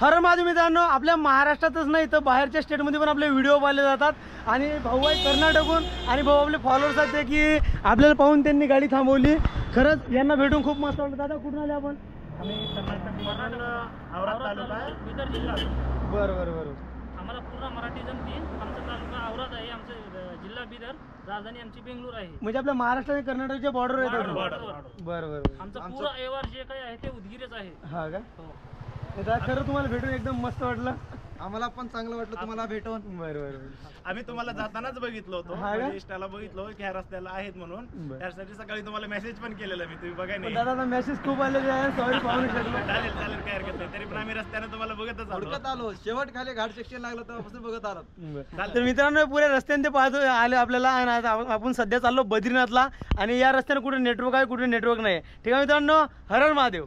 हर महादेव मित्रांनो, आपल्या महाराष्ट्रातच नाही तर बाहेरच्या स्टेटमध्ये पण आपले व्हिडिओ पाहिले जातात आणि भाऊ आहे कर्नाटकहून आणि भाऊ आपले फॉलोअर्स आहेत की आपल्याला पाहून त्यांनी गाडी थांबवली। खरंच यांना भेटून खूप मस्त वाटलं। दादा कुठून आले आपण? आम्ही कर्नाटक औराद तालुका बिदर जिल्हा। बरं बरं बरं, आम्हाला पूर्ण मराठी जमते। आमचा तालुका औराद आहे, आमचा जिल्हा बिदर, राजधानी आमची बेंगलोर आहे। म्हणजे आपल्या महाराष्ट्र आणि कर्नाटकच्या बॉर्डर आहे। बरं बरं, आमचा पूर्ण व्यवहार जे काही आहे ते उदगीरच आहे। हा का? दादा खरं तुम्हाला भेटून एकदम मस्त वाटलं। आम्हाला पण चांगलं वाटलं तुम्हाला भेटून। बरं बरं, आम्ही तुम्हाला जातानाच बघितलं होतं, इंस्टाला बघितलं की ह्या रस्त्याला आहेत म्हणून, त्यासाठी सकाळी तुम्हाला मेसेज पण केलेला मी, तुम्ही बघाय नाही। दादा मेसेज खूप आलेले आहे, सॉरी पाहू शकलो। चालेल चालेल, काय हरकत नाही, तरी पण आम्ही रस्त्याने तुम्हाला बघतच आलो, शेवट खाली घाट सेक्शन लागलं तेव्हापासून बघत आलो। तर मित्रांनो पुऱ्या रस्त्याने ते पाहतो आले आपल्याला आणि आता आपण सध्या चाललो बद्रीनाथला आणि या रस्त्याने कुठे नेटवर्क आहे कुठे नेटवर्क नाही। ठीक आहे मित्रांनो, हर हर महादेव।